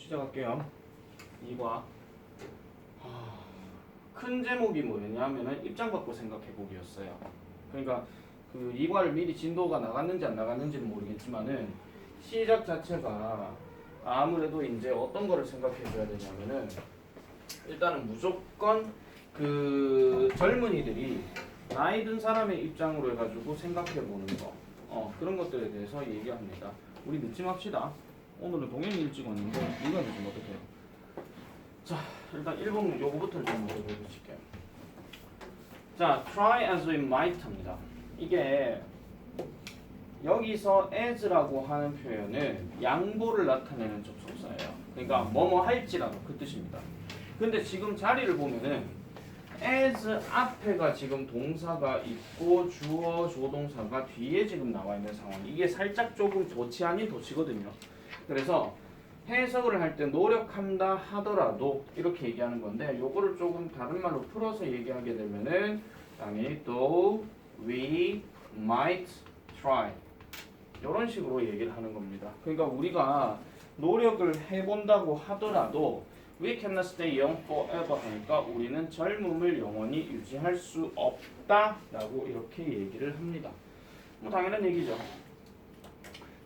시작할게요. 2과 큰 제목이 뭐였냐면은 입장 바꿔 생각해 보기였어요. 그러니까 그 2과를 미리 진도가 나갔는지 안 나갔는지는 모르겠지만은 시작 자체가 아무래도 이제 어떤 거를 생각해 줘야 되냐면은 일단은 무조건 그 젊은이들이 나이 든 사람의 입장으로 해가지고 생각해 보는 거 그런 것들에 대해서 얘기합니다. 우리 늦지 맙시다. 오늘은 동현이 일찍 왔는데 누가 늦으면 어떡해요? 자, 일단 1번 요거부터 좀 먼저 보여드릴게요. 자, try as we might입니다. 이게 여기서 as라고 하는 표현은 양보를 나타내는 접속사예요. 그러니까 뭐뭐 할지라도 그 뜻입니다. 근데 지금 자리를 보면은 as 앞에가 지금 동사가 있고 주어 조동사가 뒤에 지금 나와 있는 상황. 이게 살짝 조금 도치 아닌 도치거든요. 그래서 해석을 할 때 노력한다 하더라도 이렇게 얘기하는 건데 요거를 조금 다른 말로 풀어서 얘기하게 되면은 당연히 though we might try 이런 식으로 얘기를 하는 겁니다. 그러니까 우리가 노력을 해본다고 하더라도 we cannot stay young forever 하니까 우리는 젊음을 영원히 유지할 수 없다라고 이렇게 얘기를 합니다. 뭐 당연한 얘기죠.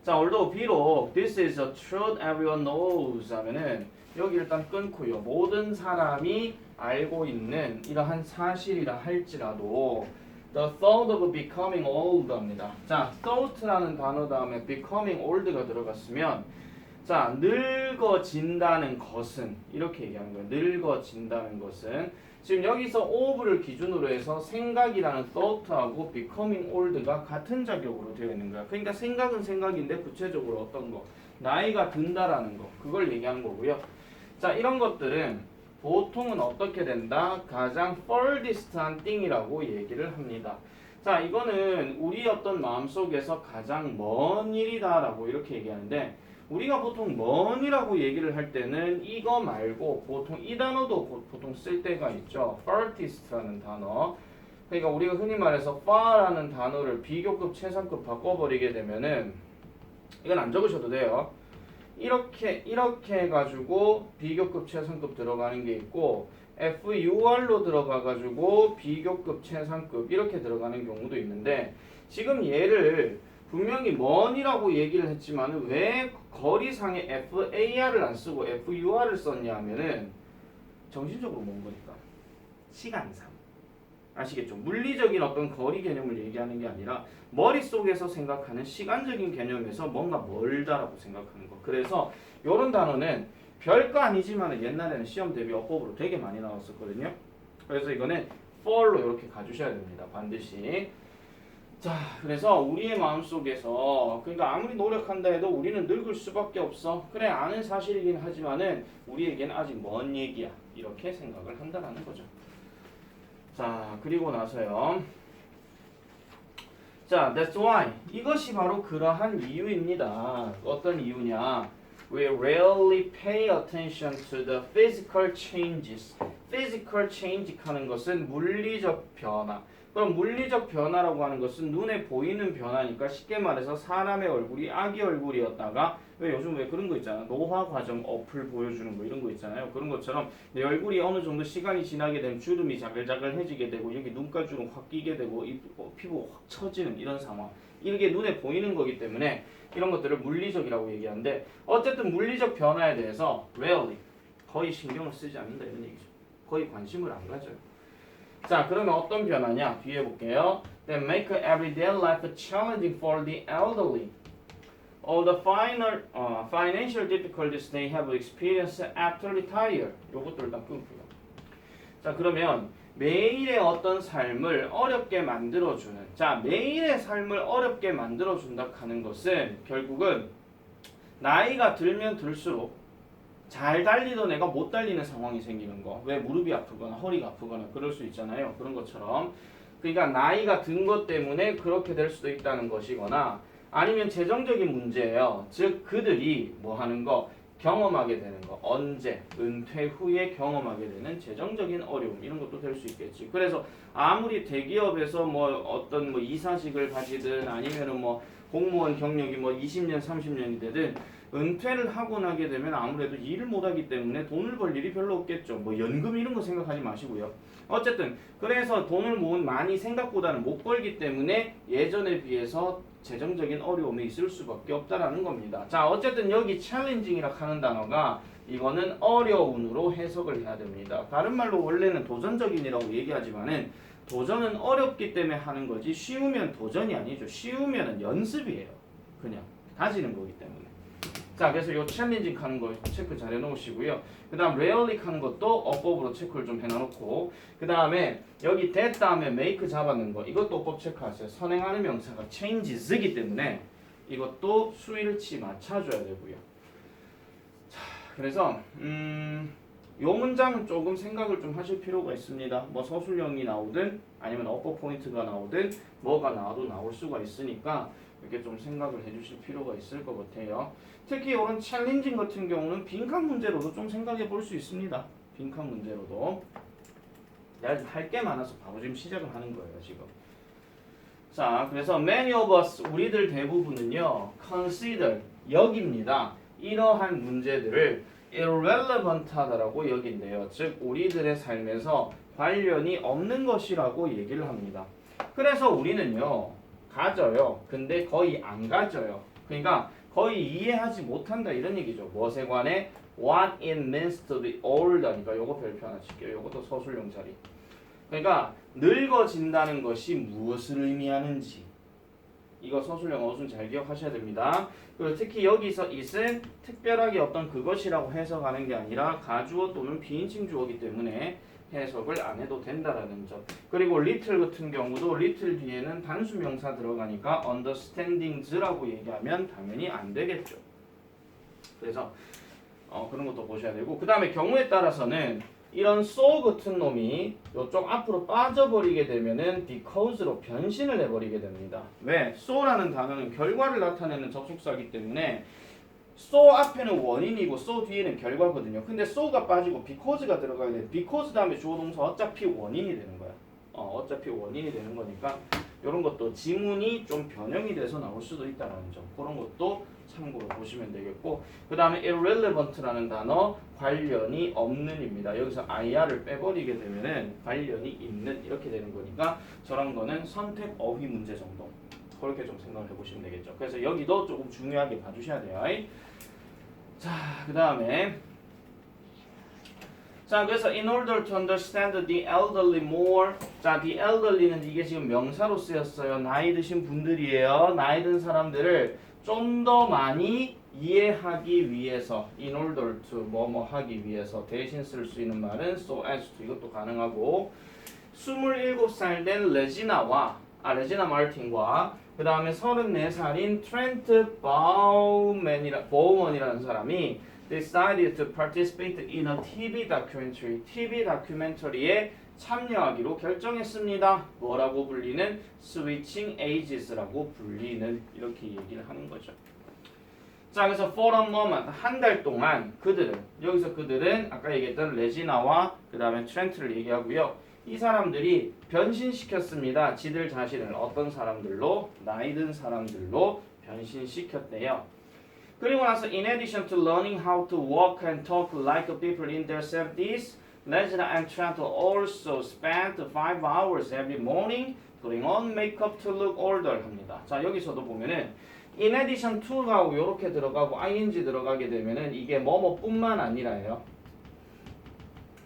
자, although 비록 this is a truth everyone knows 하면은 여기 일단 끊고요. 모든 사람이 알고 있는 이러한 사실이라 할지라도 the thought of becoming old 합니다. 자, thought라는 단어 다음에 becoming old가 들어갔으면 자, 늙어진다는 것은 이렇게 얘기하는 거예요. 늙어진다는 것은 지금 여기서 of를 기준으로 해서 생각이라는 thought하고 becoming old가 같은 자격으로 되어 있는 거야. 그러니까 생각은 생각인데 구체적으로 어떤 거 나이가 든다라는 거 그걸 얘기하는 거고요. 자, 이런 것들은 보통은 어떻게 된다? 가장 furthest한 thing이라고 얘기를 합니다. 자, 이거는 우리 어떤 마음속에서 가장 먼 일이다라고 이렇게 얘기하는데 우리가 보통 먼이라고 얘기를 할 때는 이거 말고 보통 이 단어도 보통 쓸 때가 있죠. farthest라는 단어. 그러니까 우리가 흔히 말해서 far라는 단어를 비교급, 최상급 바꿔버리게 되면은 이건 안 적으셔도 돼요. 이렇게 해가지고 비교급, 최상급 들어가는 게 있고 FUR로 들어가가지고 비교급, 최상급 이렇게 들어가는 경우도 있는데 지금 얘를 분명히 먼이라고 얘기를 했지만 왜 거리상에 FAR을 안 쓰고 FUR을 썼냐 하면은 정신적으로 먼 거니까 시간상 아시겠죠? 물리적인 어떤 거리 개념을 얘기하는 게 아니라 머릿속에서 생각하는 시간적인 개념에서 뭔가 멀다라고 생각하는 거. 그래서 이런 단어는 별거 아니지만 옛날에는 시험 대비 어법으로 되게 많이 나왔었거든요. 그래서 이거는 for로 이렇게 가주셔야 됩니다. 반드시. 자, 그래서 우리의 마음속에서 그러니까 아무리 노력한다 해도 우리는 늙을 수밖에 없어. 그래, 아는 사실이긴 하지만은 우리에게는 아직 먼 얘기야. 이렇게 생각을 한다라는 거죠. 자, 그리고 나서요. 자, that's why. 이것이 바로 그러한 이유입니다. 어떤 이유냐? We rarely pay attention to the physical changes. physical change 하는 것은 물리적 변화. 그럼 물리적 변화라고 하는 것은 눈에 보이는 변화니까 쉽게 말해서 사람의 얼굴이 아기 얼굴이었다가 왜 요즘 왜 그런 거 있잖아. 노화 과정 어플 보여주는 거 이런 거 있잖아요. 그런 것처럼 내 얼굴이 어느 정도 시간이 지나게 되면 주름이 자글자글해지게 되고 여기 눈가주름 확 끼게 되고 피부가 확 처지는 이런 상황. 이게 눈에 보이는 거기 때문에 이런 것들을 물리적이라고 얘기하는데 어쨌든 물리적 변화에 대해서 rarely 거의 신경을 쓰지 않는다 이런 얘기죠. 거의 관심을 안 가져요. 자, 그러면 어떤 변화냐? 뒤에 볼게요. That make everyday life challenging for the elderly. All the financial difficulties they have experienced after retire. 요것도 일단 끊고요. 자, 그러면 매일의 어떤 삶을 어렵게 만들어주는 자, 매일의 삶을 어렵게 만들어준다 하는 것은 결국은 나이가 들면 들수록 잘 달리던 애가 못 달리는 상황이 생기는 거. 왜 무릎이 아프거나 허리가 아프거나 그럴 수 있잖아요. 그런 것처럼. 그러니까 나이가 든 것 때문에 그렇게 될 수도 있다는 것이거나 아니면 재정적인 문제예요. 즉 그들이 뭐 하는 거 경험하게 되는 거. 언제? 은퇴 후에 경험하게 되는 재정적인 어려움 이런 것도 될 수 있겠지. 그래서 아무리 대기업에서 뭐 어떤 뭐 이사직을 가지든 아니면은 뭐 공무원 경력이 뭐 20년, 30년이 되든 은퇴를 하고 나게 되면 아무래도 일을 못하기 때문에 돈을 벌 일이 별로 없겠죠. 뭐 연금 이런 거 생각하지 마시고요. 어쨌든 그래서 돈을 많이 생각보다는 못 벌기 때문에 예전에 비해서 재정적인 어려움이 있을 수밖에 없다라는 겁니다. 자, 어쨌든 여기 챌린징이라 하는 단어가 이거는 어려운으로 해석을 해야 됩니다. 다른 말로 원래는 도전적인이라고 얘기하지만은 도전은 어렵기 때문에 하는 거지 쉬우면 도전이 아니죠. 쉬우면은 연습이에요. 그냥 다지는 거기 때문에. 자, 그래서 요 챌린징 하는 거 체크 잘 해놓으시고요. 그 다음 레얼리 하는 것도 어법으로 체크를 좀 해놔놓고 그 다음에 여기 that 다음에 make 잡았는 거 이것도 어법 체크하세요. 선행하는 명사가 changes이기 때문에 이것도 수일치 맞춰줘야 되고요. 자, 그래서 요 문장은 조금 생각을 좀 하실 필요가 있습니다. 뭐 서술형이 나오든 아니면 어법 포인트가 나오든 뭐가 나와도 나올 수가 있으니까 이렇게 좀 생각을 해주실 필요가 있을 것 같아요. 특히 이런 챌린징 같은 경우는 빈칸 문제로도 좀 생각해 볼 수 있습니다. 빈칸 문제로도. 내가 할 게 많아서 바로 지금 시작을 하는 거예요, 지금. 자, 그래서 many of us, 우리들 대부분은요, consider, 여깁니다. 이러한 문제들을 irrelevant 하다라고 여긴대요. 즉, 우리들의 삶에서 관련이 없는 것이라고 얘기를 합니다. 그래서 우리는요, 가져요. 근데 거의 안 가져요. 그러니까 거의 이해하지 못한다 이런 얘기죠. 무엇에 관해? What it means to be older니까 요거 별표 하나 칠게요. 요것도 서술용 자리. 그러니까 늙어진다는 것이 무엇을 의미하는지 이거 서술형 어순 잘 기억하셔야 됩니다. 그리고 특히 여기서 it은 특별하게 어떤 그것이라고 해석하는 게 아니라 가주어 또는 비인칭 주어이기 때문에 해석을 안 해도 된다라는 점. 그리고 little 같은 경우도 little 뒤에는 단수 명사 들어가니까 understandings라고 얘기하면 당연히 안 되겠죠. 그래서 그런 것도 보셔야 되고 그 다음에 경우에 따라서는 이런 so 같은 놈이 이쪽 앞으로 빠져버리게 되면은 because로 변신을 해버리게 됩니다. 왜? so라는 단어는 결과를 나타내는 접속사이기 때문에 so 앞에는 원인이고 so 뒤에는 결과거든요. 근데 so가 빠지고 because가 들어가야 돼. because 다음에 주어 동사 어차피 원인이 되는 거야. 어차피 원인이 되는 거니까 이런 것도 지문이 좀 변형이 돼서 나올 수도 있다는 점. 그런 것도 참고로 보시면 되겠고 그 다음에 irrelevant라는 단어 관련이 없는입니다. 여기서 ir을 빼버리게 되면은 관련이 있는 이렇게 되는 거니까 저런 거는 선택 어휘 문제 정도 그렇게 좀 생각을 해보시면 되겠죠. 그래서 여기도 조금 중요하게 봐주셔야 돼요. 자, 그 다음에 자, 그래서 in order to understand the elderly more 자, the elderly는 이게 지금 명사로 쓰였어요. 나이 드신 분들이에요. 나이 든 사람들을 좀 더 많이 이해하기 위해서 in order to 뭐뭐 하기 위해서 대신 쓸 수 있는 말은 so as to 이것도 가능하고 27살 된 레지나 마틴과 그 다음에 34살인 트렌트 바우먼이라는 사람이 decided to participate in a TV 다큐멘터리에 참여하기로 결정했습니다. 뭐라고 불리는? Switching Ages라고 불리는 이렇게 얘기를 하는 거죠. 자, 그래서 for a moment 한 달 동안 여기서 그들은 아까 얘기했던 레지나와 그 다음에 트렌트를 얘기하고요. 이 사람들이 변신시켰습니다. 지들 자신을 어떤 사람들로? 나이 든 사람들로 변신시켰대요. 그리고 나서 in addition to learning how to walk and talk like people in their 70s, Leslie and Trent also spent 5 hours every morning putting on makeup to look older 합니다. 자, 여기서도 보면은 in addition to가 이렇게 들어가고 ing 들어가게 되면은 이게 뭐뭐뿐만 아니라예요.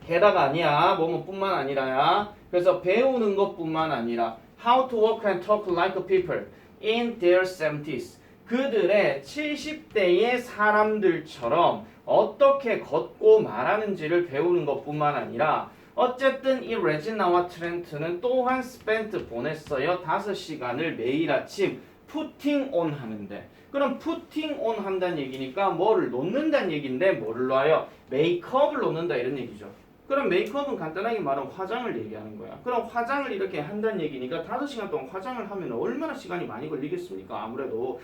게다가 아니야. 뭐뭐뿐만 아니라야. 그래서 배우는 것뿐만 아니라 how to walk and talk like people in their 70s. 그들의 70대의 사람들처럼 어떻게 걷고 말하는지를 배우는 것뿐만 아니라 어쨌든 이 레지나와 트렌트는 또한 spent 보냈어요. 5시간을 매일 아침 putting on 하는데 그럼 putting on 한다는 얘기니까 뭐를 놓는다는 얘기인데 뭐를 놔요? 메이크업을 놓는다 이런 얘기죠. 그럼 메이크업은 간단하게 말하면 화장을 얘기하는 거야. 그럼 화장을 이렇게 한다는 얘기니까 5시간 동안 화장을 하면 얼마나 시간이 많이 걸리겠습니까? 아무래도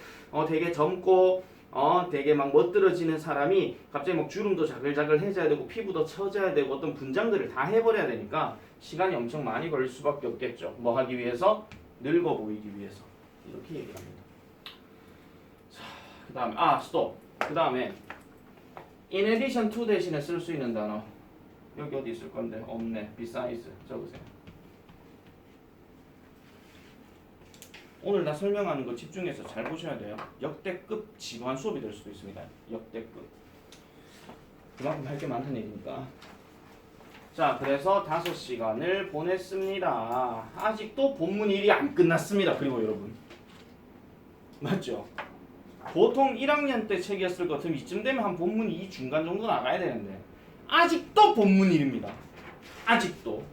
되게 젊고 되게 막 멋들어지는 사람이 갑자기 막 주름도 자글자글 해줘야 되고 피부도 처져야 되고 어떤 분장들을 다 해버려야 되니까 시간이 엄청 많이 걸릴 수밖에 없겠죠. 뭐 하기 위해서? 늙어 보이기 위해서. 이렇게 얘기를 합니다. 자, 그 다음에 스톱. 그 다음에 in addition to 대신에 쓸 수 있는 단어 여기 어디 있을 건데 없네. besides 적으세요. 오늘 나 설명하는 거 집중해서 잘 보셔야 돼요. 역대급 지루한 수업이 될 수도 있습니다. 역대급. 그만큼 할 게 많다는 얘기니까. 자, 그래서 5시간을 보냈습니다. 아직도 본문 1이 안 끝났습니다. 그리고 여러분. 맞죠? 보통 1학년 때 책이었을 것 같으면 이쯤 되면 한 본문 2 중간 정도 나가야 되는데 아직도 본문 1입니다. 아직도.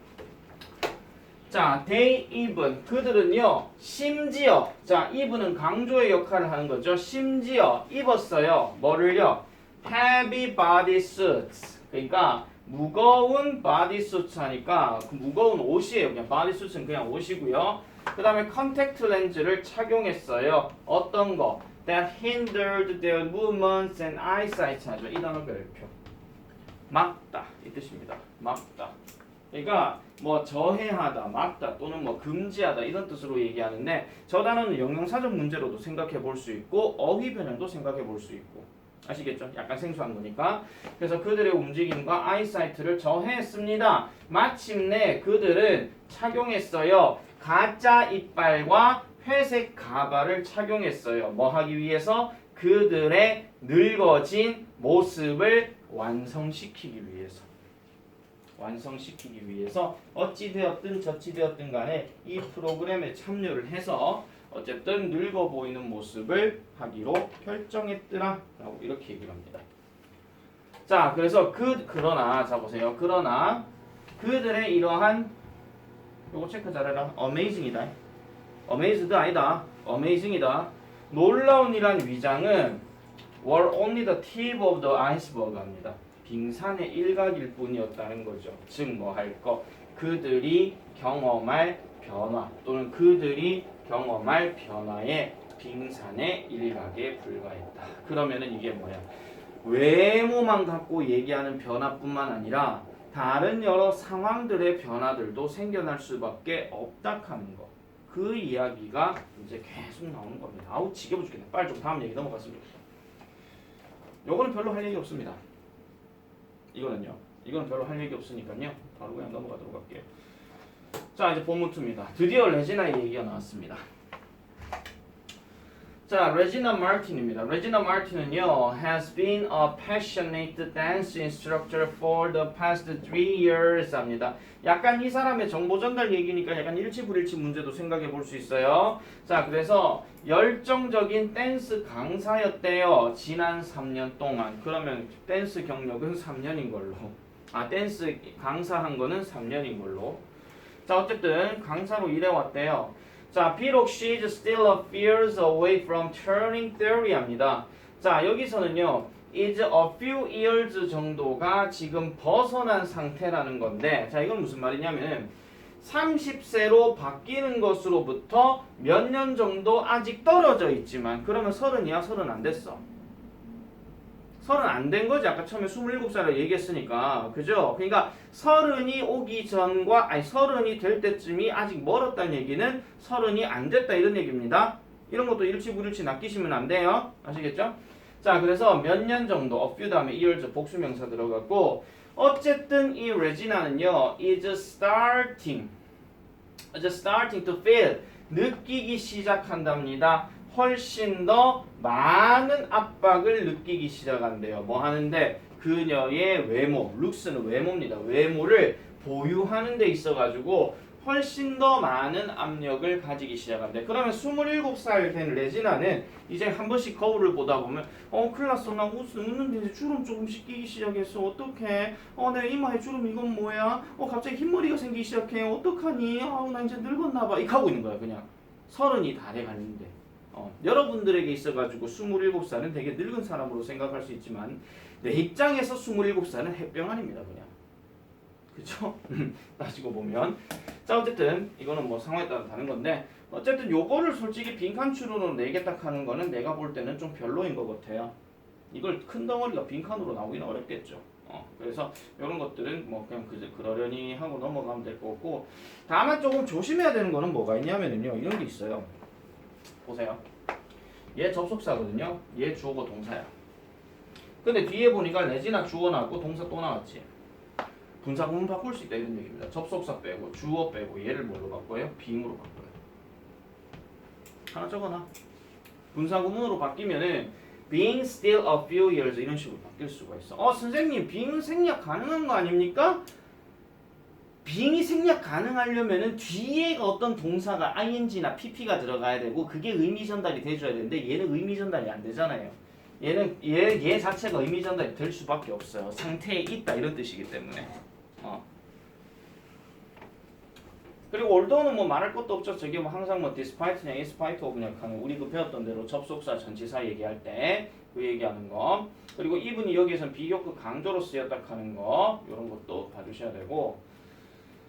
자, they even 그들은요 심지어 자 even은 강조의 역할을 하는 거죠. 심지어 입었어요. 뭐를요? heavy body suits. 그러니까 무거운 bodysuits 하니까 그 무거운 옷이에요. 그냥 bodysuits는 그냥 옷이고요. 그 다음에 컨택트 렌즈를 착용했어요. 어떤 거? That hindered their movements and eyesight 하죠. 이 단어 별표. 막다 이 뜻입니다. 막다. 그러니까 뭐 저해하다, 막다 또는 뭐 금지하다 이런 뜻으로 얘기하는데 저 단어는 영영사전 문제로도 생각해 볼 수 있고 어휘 변형도 생각해 볼 수 있고 아시겠죠? 약간 생소한 거니까. 그래서 그들의 움직임과 아이사이트를 저해했습니다. 마침내 그들은 착용했어요. 가짜 이빨과 회색 가발을 착용했어요. 뭐 하기 위해서? 그들의 늙어진 모습을 완성시키기 위해서. 완성시키기 위해서 어찌되었든 저찌되었든 간에 이 프로그램에 참여를 해서 어쨌든 늙어 보이는 모습을 하기로 결정했더라 라고 이렇게 얘기를 합니다. 자, 그래서 그러나 자 보세요. 그러나 그들의 이러한 요거 체크 잘해라. amazing이다. amazed 아니다. amazing이다. 놀라운이란 위장은 were only the tip of the iceberg 합니다. 빙산의 일각일 뿐이었다는 거죠. 즉 뭐 할 거? 그들이 경험할 변화 또는 그들이 경험할 변화의 빙산의 일각에 불과했다. 그러면은 이게 뭐야? 외모만 갖고 얘기하는 변화뿐만 아니라 다른 여러 상황들의 변화들도 생겨날 수밖에 없다 하는 거. 그 이야기가 이제 계속 나오는 겁니다. 아우 지겨워 죽겠네. 빨리 좀 다음 얘기 넘어갔으면 좋겠다. 요거는 별로 할 얘기 없습니다. 이거는요. 이거는 별로 할 얘기 없으니까요. 바로 그냥 넘어가도록 할게요. 자, 이제 본문 2입니다. 드디어 레지나의 얘기가 나왔습니다. 자, 레지나 마틴입니다. 레지나 마틴은요, has been a passionate dance instructor for the past 3 years 합니다. 약간 이 사람의 정보 전달 얘기니까 약간 일치불일치 문제도 생각해 볼 수 있어요. 자, 그래서 열정적인 댄스 강사였대요. 지난 3년 동안. 그러면 댄스 경력은 3년인 걸로. 댄스 강사한 거는 3년인 걸로. 자, 어쨌든 강사로 일해왔대요. 자, 비록 she's still a few years away from turning 30 합니다. 자, 여기서는요, is a few years 정도가 지금 벗어난 상태라는 건데, 자, 이건 무슨 말이냐면 30세로 바뀌는 것으로부터 몇 년 정도 아직 떨어져 있지만, 그러면 30이야? 30 안 됐어. 30 안 된 거지. 아까 처음에 27살을 얘기했으니까. 그죠? 그러니까 30이 오기 전과 30이 될 때쯤이 아직 멀었다는 얘기는 30이 안 됐다 이런 얘기입니다. 이런 것도 일치불일치 낚이시면 안 돼요. 아시겠죠? 자, 그래서 몇 년 정도 a few 다음에 years 복수명사 들어갔고 어쨌든 이 레지나는요 is starting to feel 느끼기 시작한답니다. 훨씬 더 많은 압박을 느끼기 시작한대요. 뭐 하는데? 그녀의 외모, 룩스는 외모입니다. 외모를 보유하는 데 있어가지고 훨씬 더 많은 압력을 가지기 시작한대. 그러면 27살 된 레지나는 이제 한 번씩 거울을 보다 보면 큰일 났어. 나 웃는데 이제 주름 조금씩 끼기 시작했어. 어떡해? 내 이마에 주름 이건 뭐야? 갑자기 흰머리가 생기기 시작해. 어떡하니? 나 이제 늙었나 봐. 이렇게 하고 있는 거야. 그냥 30이 다 돼가는데. 여러분들에게 있어가지고 27살은 되게 늙은 사람으로 생각할 수 있지만 내 입장에서 27살은 햇병아닙니다. 그냥. 그쵸? 따지고 보면. 자, 어쨌든 이거는 뭐 상황에 따라 다른 건데 어쨌든 요거를 솔직히 빈칸 추론으로 내겠다 하는 거는 내가 볼 때는 좀 별로인 것 같아요. 이걸 큰 덩어리가 빈칸으로 나오기는 어렵겠죠. 그래서 이런 것들은 뭐 그냥 그러려니 하고 넘어가면 될 것 같고 다만 조금 조심해야 되는 거는 뭐가 있냐면요 이런 게 있어요. 보세요. 얘 접속사거든요. 얘 주어고 동사야. 근데 뒤에 보니까 레지나 주어 나왔고 동사 또 나왔지. 분사구문 바꿀 수 있다 이런 얘기입니다. 접속사 빼고 주어 빼고 얘를 뭘로 바꿔요? being으로 바꿔요. 하나 적어놔. 분사구문으로 바뀌면은 being still a few years 이런 식으로 바뀔 수가 있어. 선생님 being 생략 가능한 거 아닙니까? being이 생략 가능하려면은 뒤에 어떤 동사가 ing나 pp가 들어가야 되고 그게 의미 전달이 돼줘야 되는데 얘는 의미 전달이 안 되잖아요. 얘 자체가 의미 전달이 될 수밖에 없어요. 상태에 있다 이런 뜻이기 때문에. 그리고 although는 뭐 말할 것도 없죠. 저게 뭐 항상 뭐 despite냐 inspite of냐 하는 우리 그 배웠던 대로 접속사 전치사 얘기할 때 그 얘기하는 거. 그리고 이분이 여기에서는 비교급 강조로 쓰였다 하는 거 이런 것도 봐주셔야 되고.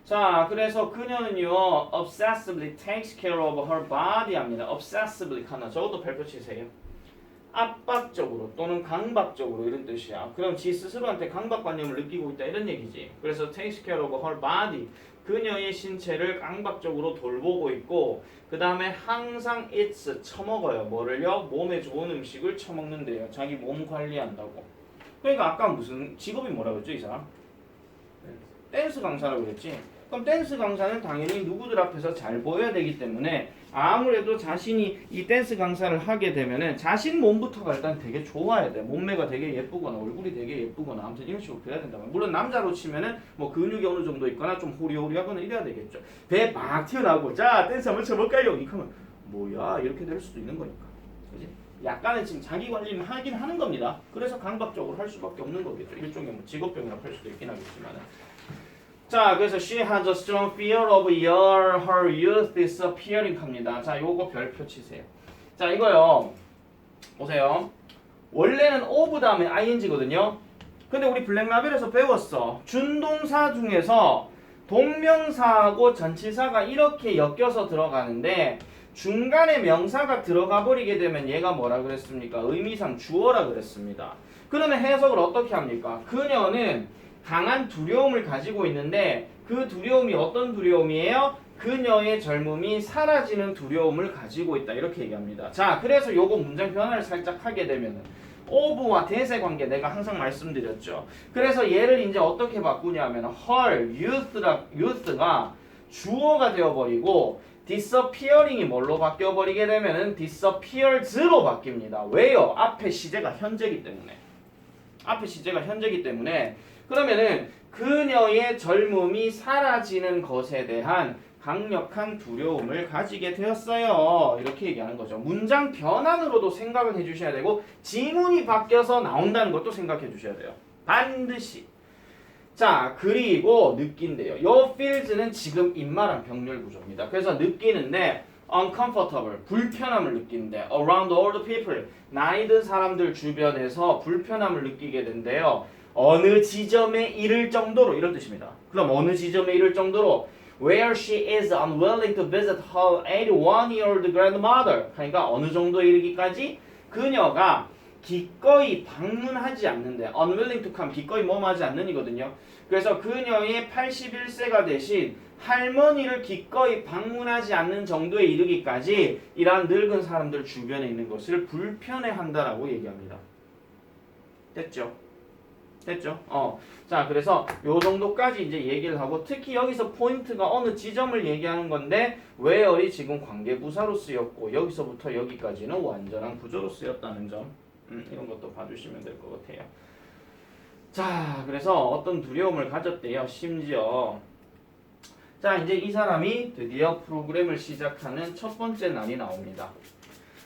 자, 그래서 그녀는요 obsessively takes care of her body 합니다. obsessively 하나 저것도 발표 치세요. 압박적으로 또는 강박적으로 이런 뜻이야. 그럼 지 스스로한테 강박관념을 느끼고 있다 이런 얘기지. 그래서 takes care of her body 그녀의 신체를 강박적으로 돌보고 있고 그 다음에 항상 eats 처먹어요. 뭐를요? 몸에 좋은 음식을 처먹는데요. 자기 몸 관리한다고. 그러니까 아까 무슨 직업이 뭐라고 했죠 이 사람? 댄스 강사라고 그랬지. 그럼 댄스 강사는 당연히 누구들 앞에서 잘 보여야 되기 때문에 아무래도 자신이 이 댄스 강사를 하게 되면은 자신 몸부터가 일단 되게 좋아야 돼. 몸매가 되게 예쁘거나 얼굴이 되게 예쁘거나 아무튼 이런 식으로 돼야 된다. 물론 남자로 치면은 뭐 근육이 어느 정도 있거나 좀 호리호리하거나 이래야 되겠죠. 배 막 튀어나오고 자 댄스 한번 쳐볼까요? 이렇게 하면 뭐야 이렇게 될 수도 있는 거니까. 그지? 약간은 지금 자기 관리는 하긴 하는 겁니다. 그래서 강박적으로 할 수밖에 없는 거겠죠. 일종의 뭐 직업병이라고 할 수도 있긴 하겠지만은. 자, 그래서 she has a strong fear of her youth disappearing 합니다. 자, 요거 별표 치세요. 자, 이거요. 보세요. 원래는 of 다음에 ing거든요. 근데 우리 블랙라벨에서 배웠어. 준동사 중에서 동명사하고 전치사가 이렇게 엮여서 들어가는데 중간에 명사가 들어가 버리게 되면 얘가 뭐라 그랬습니까? 의미상 주어라 그랬습니다. 그러면 해석을 어떻게 합니까? 그녀는 강한 두려움을 가지고 있는데 그 두려움이 어떤 두려움이에요? 그녀의 젊음이 사라지는 두려움을 가지고 있다 이렇게 얘기합니다. 자, 그래서 요거 문장 변화를 살짝 하게 되면은 of와 대세 관계 내가 항상 말씀드렸죠. 그래서 얘를 이제 어떻게 바꾸냐면 her youth가 주어가 되어버리고 disappearing이 뭘로 바뀌어버리게 되면은 disappears로 바뀝니다. 왜요? 앞에 시제가 현재이기 때문에. 앞에 시제가 현재이기 때문에 그러면은 그녀의 젊음이 사라지는 것에 대한 강력한 두려움을 가지게 되었어요. 이렇게 얘기하는 거죠. 문장 변환으로도 생각을 해주셔야 되고 지문이 바뀌어서 나온다는 것도 생각해 주셔야 돼요. 반드시. 자, 그리고 느낀대요. 요 feels는 지금 인말한 병렬 구조입니다. 그래서 느끼는데 uncomfortable, 불편함을 느끼는데 around all the people, 나이 든 사람들 주변에서 불편함을 느끼게 된대요. 어느 지점에 이를 정도로 이런 뜻입니다. 그럼 어느 지점에 이를 정도로 where she is unwilling to visit her 81-year-old grandmother 그러니까 어느 정도에 이르기까지 그녀가 기꺼이 방문하지 않는데 unwilling to come 기꺼이 뭐하지 않는 이거든요. 그래서 그녀의 81세가 되신 할머니를 기꺼이 방문하지 않는 정도에 이르기까지 이러한 늙은 사람들 주변에 있는 것을 불편해한다라고 얘기합니다. 됐죠? 됐죠? 자, 그래서 요 정도까지 이제 얘기를 하고 특히 여기서 포인트가 어느 지점을 얘기하는 건데 where이 지금 관계부사로 쓰였고 여기서부터 여기까지는 완전한 부조로 쓰였다는 점 이런 것도 봐주시면 될 것 같아요. 자, 그래서 어떤 두려움을 가졌대요. 심지어 자, 이제 이 사람이 드디어 프로그램을 시작하는 첫 번째 날이 나옵니다.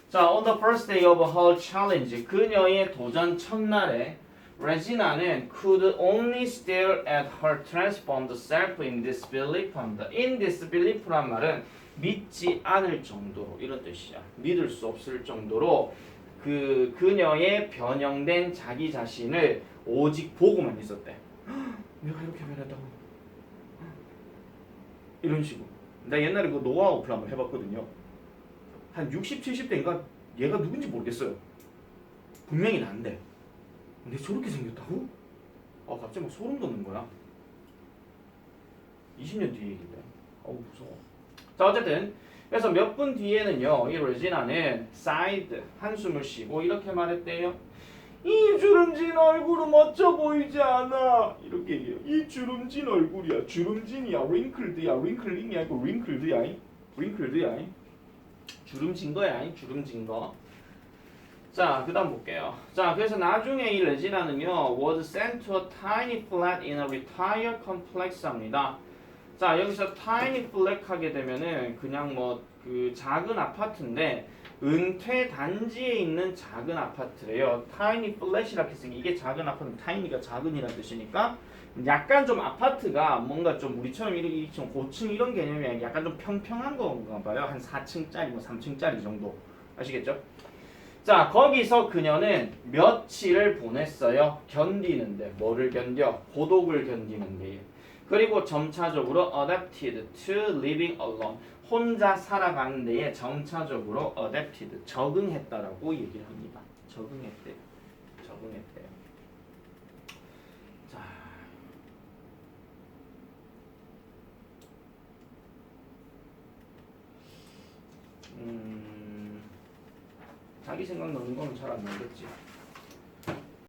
자, on the first day of her challenge 그녀의 도전 첫날에 레지나는 could only stare at her transformed self in disbelief 합니다. in disbelief란 말은 믿지 않을 정도로 이런 뜻이야. 믿을 수 없을 정도로 그녀의 변형된 자기 자신을 오직 보고만 있었대. 내가 이렇게 변했다고. 이런 식으로. 나 옛날에 그 노아 어플 한번 해봤거든요. 한 60, 70대인가 얘가 누군지 모르겠어요. 분명히 난데. 근데 저렇게 생겼다고? 갑자기 막 소름 돋는 거야. 20년 뒤에 얘기인데. 무서워. 자, 어쨌든 그래서 몇 분 뒤에는요, 이 레지나는 sighed, 한숨을 쉬고 이렇게 말했대요. 이 주름진 얼굴은 멋져 보이지 않아. 이렇게 얘기해요. 이 주름진 얼굴이야. 주름진이야. 링클드야. 링클링이 아니고 링클드야. 링클드야. 주름진 거야. 주름진 거. 자, 그 다음 볼게요. 자, 그래서 나중에 이 레지나는요, was sent to a tiny flat in a retired complex 합니다. 자, 여기서 tiny flat 하게 되면은 그냥 뭐 그 작은 아파트인데 은퇴 단지에 있는 작은 아파트래요. tiny flat이라고 했으니 이게 작은 아파트는 tiny가 작은이라는 뜻이니까 약간 좀 아파트가 뭔가 좀 우리처럼 이렇게 좀 고층 이런 개념이 아니라 약간 좀 평평한 건가 봐요. 한 4층짜리 뭐 3층짜리 정도. 아시겠죠? 자, 거기서 그녀는 며칠을 보냈어요. 견디는데. 뭐를 견뎌? 고독을 견디는데. 그리고 점차적으로 adapted to living alone. 혼자 살아가는 데에 점차적으로 adapted, 적응했다라고 얘기를 합니다. 적응했대요. 적응했대요. 자, 자기 생각 넣는 거는 잘 안 나겠지.